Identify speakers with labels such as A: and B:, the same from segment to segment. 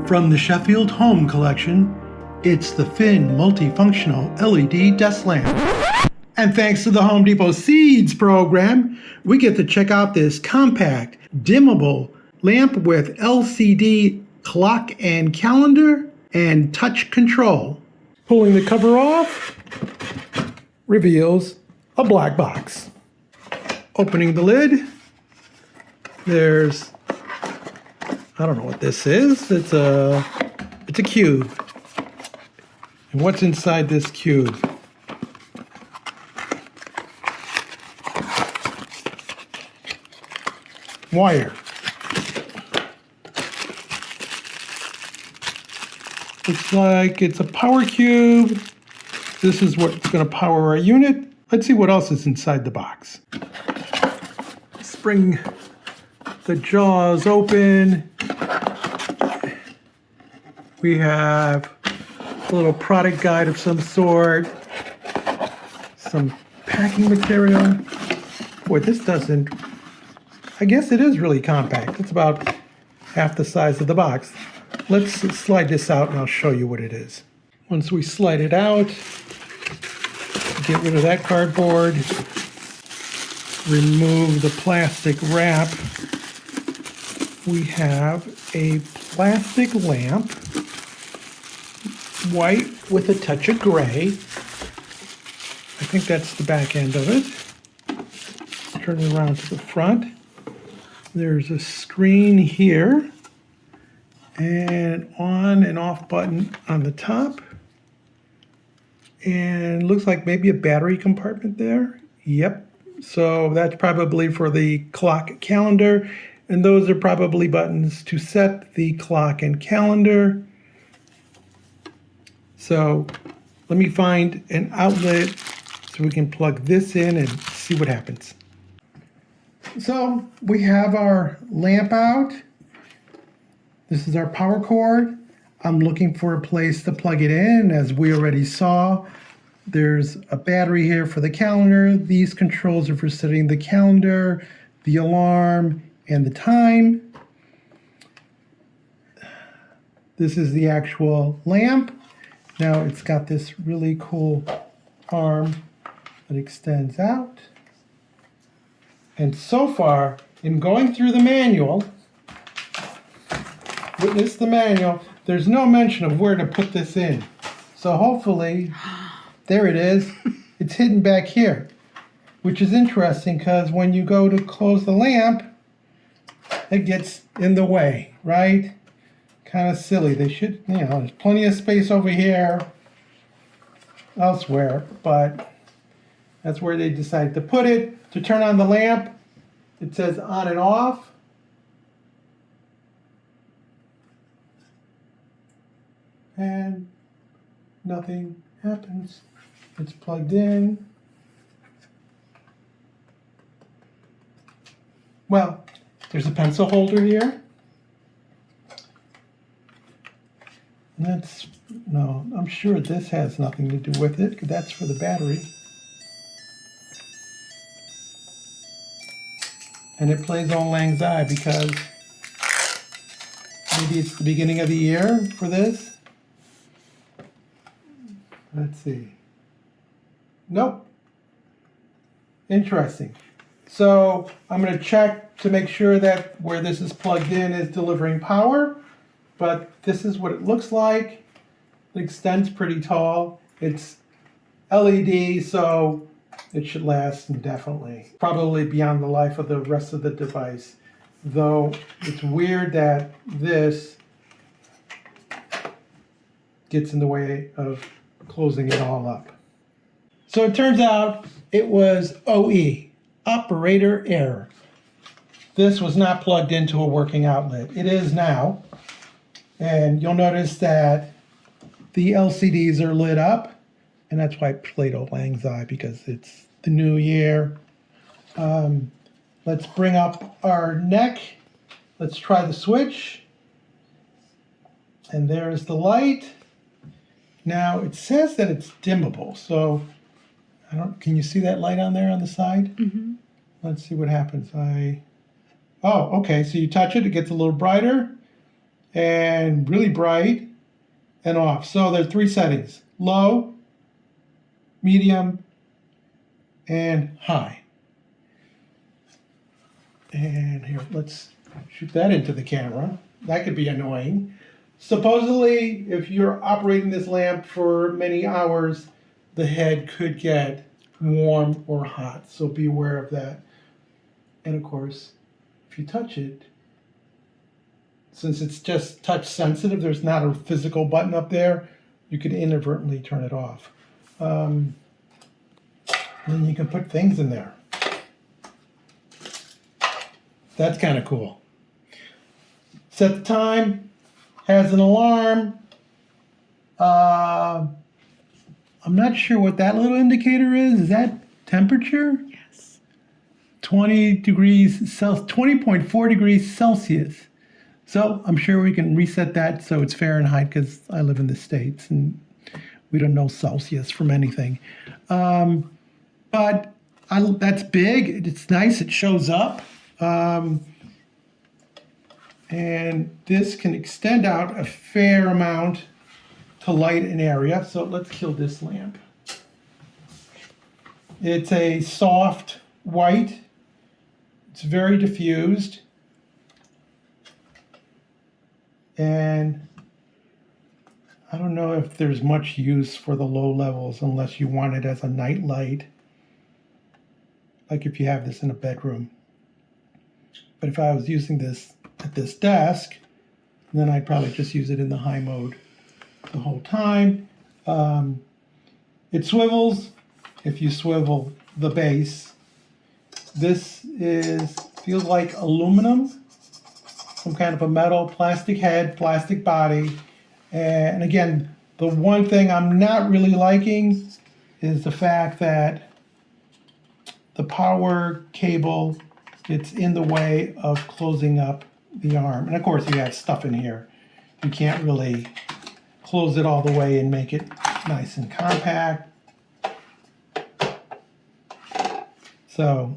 A: From the Sheffield Home collection, it's the FINN Multifunctional LED desk lamp. And thanks to the Home Depot Seeds program, we get to check out this compact, dimmable lamp with LCD clock and calendar and touch control. Pulling the cover off reveals a black box. Opening the lid, there's, I don't know what this is. It's a cube. And what's inside this cube? Wire. Looks like it's a power cube. This is what's going to power our unit. Let's see what else is inside the box. Spring the jaws open. We have a little product guide of some sort. Some packing material. Boy, this doesn't... I guess it is really compact. It's about half the size of the box. Let's slide this out and I'll show you what it is. Once we slide it out, get rid of that cardboard, remove the plastic wrap. We have a plastic lamp, white with a touch of gray. I think that's the back end of it. Turn it around to the front. There's a screen here and an on and off button on the top. And looks like maybe a battery compartment there. Yep. So that's probably for the clock calendar. And those are probably buttons to set the clock and calendar. So let me find an outlet so we can plug this in and see what happens. So we have our lamp out. This is our power cord. I'm looking for a place to plug it in. As we already saw, there's a battery here for the calendar. These controls are for setting the calendar, the alarm, and the time. This is the actual lamp. Now it's got this really cool arm that extends out. And so far, in going through the manual, witness the manual, there's no mention of where to put this in. So hopefully, there it is. It's hidden back here, which is interesting because when you go to close the lamp, it gets in the way, right? Kind of silly. They should, there's plenty of space over here, elsewhere, but that's where they decided to put it. To turn on the lamp, it says on and off. And nothing happens. It's plugged in. Well, there's a pencil holder here. No, I'm sure this has nothing to do with it, because that's for the battery. And it plays Auld Lang Syne because maybe it's the beginning of the year for this. Let's see. Nope. Interesting. So I'm going to check to make sure that where this is plugged in is delivering power. But this is what it looks like. It extends pretty tall. It's LED, so it should last indefinitely. Probably beyond the life of the rest of the device. Though it's weird that this gets in the way of closing it all up. So it turns out it was OE, operator error. This was not plugged into a working outlet. It is now. And you'll notice that the LCDs are lit up. And that's why I played Auld Lang Syne, because it's the new year. Let's bring up our neck. Let's try the switch. And there's the light. Now it says that it's dimmable, so can you see that light on there on the side? Mm-hmm. Let's see what happens. Oh, okay, so you touch it, it gets a little brighter. and really bright and off. So there are 3 settings: low, medium, and high. And here, let's shoot that into the camera. That could be annoying. Supposedly, if you're operating this lamp for many hours, the head could get warm or hot, so be aware of that. And of course, if you touch it, since it's just touch sensitive, there's not a physical button up there, you could inadvertently turn it off. And then you can put things in there. That's kind of cool. Set the time, has an alarm. I'm not sure what that little indicator is. Is that temperature?
B: Yes.
A: 20.4 degrees Celsius. So I'm sure we can reset that so it's Fahrenheit, because I live in the States and we don't know Celsius from anything. But that's big. It's nice. It shows up. And this can extend out a fair amount to light an area. So let's kill this lamp. It's a soft white. It's very diffused. And I don't know if there's much use for the low levels unless you want it as a night light, like if you have this in a bedroom. But if I was using this at this desk, then I'd probably just use it in the high mode the whole time. It swivels if you swivel the base. This feels like aluminum, some kind of a metal, plastic head, plastic body. And again, the one thing I'm not really liking is the fact that the power cable gets in the way of closing up the arm. And of course, you have stuff in here. You can't really close it all the way and make it nice and compact. So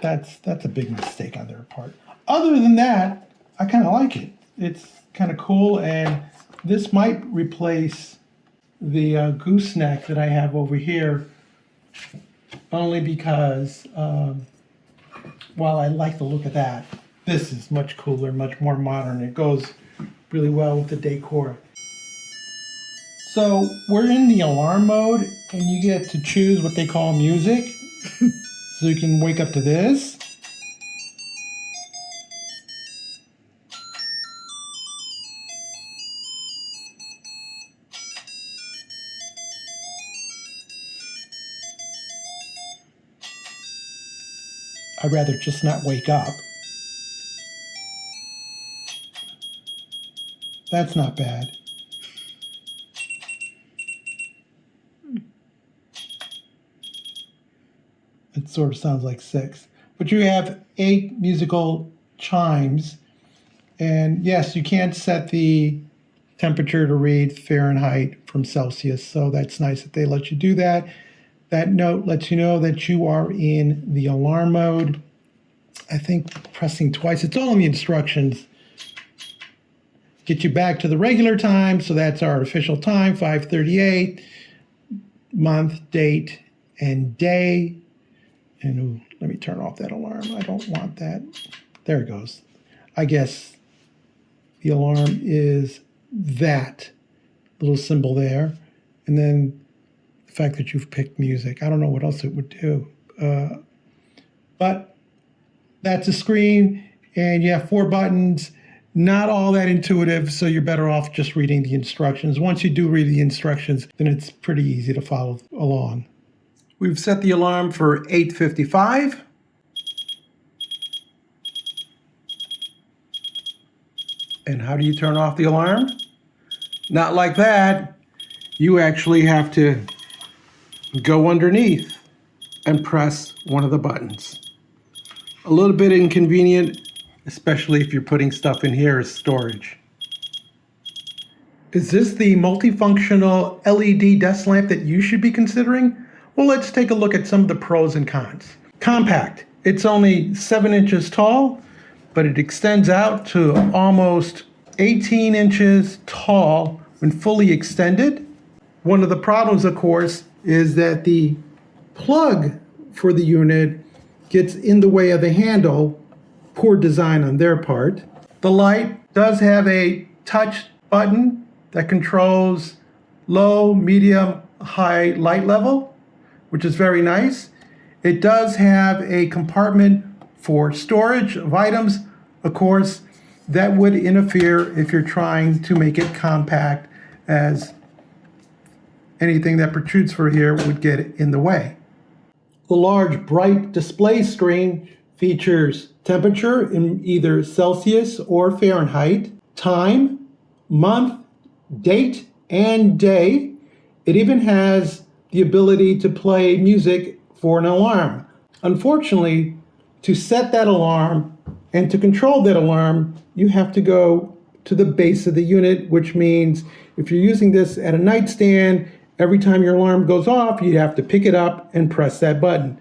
A: that's a big mistake on their part. Other than that, I kind of like it. It's kind of cool, and this might replace the gooseneck that I have over here, only because while I like the look of that, this is much cooler, much more modern. It goes really well with the decor. So we're in the alarm mode, and you get to choose what they call music. So you can wake up to this. I'd rather just not wake up. That's not bad. It sort of sounds like 6. But you have 8 musical chimes. And yes, you can't set the temperature to read Fahrenheit from Celsius. So that's nice that they let you do that. That note lets you know that you are in the alarm mode. I think pressing twice, it's all in the instructions. Get you back to the regular time, so that's our official time, 5:38, month, date, and day. And ooh, let me turn off that alarm. I don't want that. There it goes. I guess the alarm is that little symbol there. And then the fact that you've picked music. I don't know what else it would do. But that's a screen, and you have 4 buttons. Not all that intuitive, so you're better off just reading the instructions. Once you do read the instructions, then it's pretty easy to follow along. We've set the alarm for 8:55. And how do you turn off the alarm? Not like that. You actually have to go underneath and press one of the buttons. A little bit inconvenient, especially if you're putting stuff in here as storage. Is this the multifunctional LED desk lamp that you should be considering? Well, let's take a look at some of the pros and cons. Compact. It's only 7 inches tall, but it extends out to almost 18 inches tall when fully extended. One of the problems, of course, is that the plug for the unit gets in the way of the handle. Poor design on their part. The light does have a touch button that controls low, medium, high light level, which is very nice. It does have a compartment for storage of items. Of course, that would interfere if you're trying to make it compact, as anything that protrudes from here would get in the way. The large bright display screen features temperature in either Celsius or Fahrenheit, time, month, date, and day. It even has the ability to play music for an alarm. Unfortunately, to set that alarm and to control that alarm, you have to go to the base of the unit, which means if you're using this at a nightstand, every time your alarm goes off, you have to pick it up and press that button.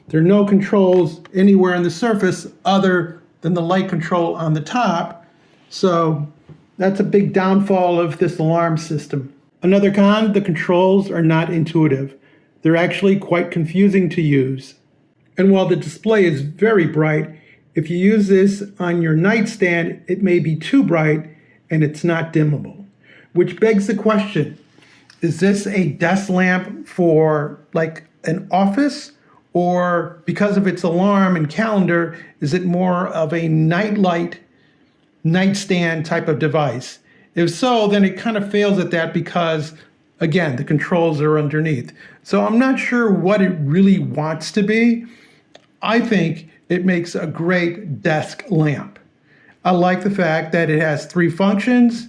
A: There are no controls anywhere on the surface other than the light control on the top. So that's a big downfall of this alarm system. Another con, the controls are not intuitive. They're actually quite confusing to use. And while the display is very bright, if you use this on your nightstand, it may be too bright and it's not dimmable. Which begs the question, is this a desk lamp for like an office? Or because of its alarm and calendar, is it more of a nightlight, nightstand type of device? If so, then it kind of fails at that because, again, the controls are underneath. So I'm not sure what it really wants to be. I think it makes a great desk lamp. I like the fact that it has 3 functions,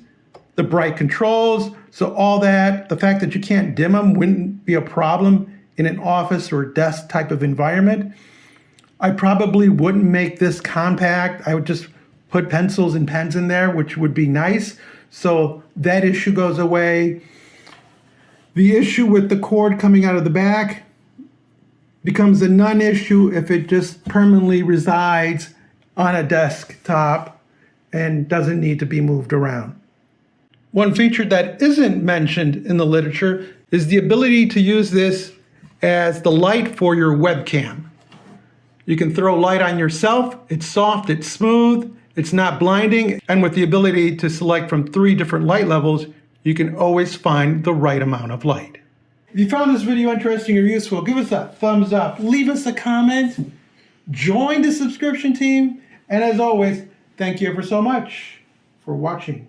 A: the bright controls, so all that, the fact that you can't dim them wouldn't be a problem in an office or desk type of environment. I probably wouldn't make this compact. I would just put pencils and pens in there, which would be nice. So that issue goes away. The issue with the cord coming out of the back becomes a non-issue if it just permanently resides on a desktop and doesn't need to be moved around. One feature that isn't mentioned in the literature is the ability to use this as the light for your webcam. You can throw light on yourself. It's soft, it's smooth, it's not blinding, and with the ability to select from 3 different light levels, you can always find the right amount of light. If you found this video interesting or useful, give us a thumbs up, leave us a comment, join the subscription team, and as always, thank you ever so much for watching.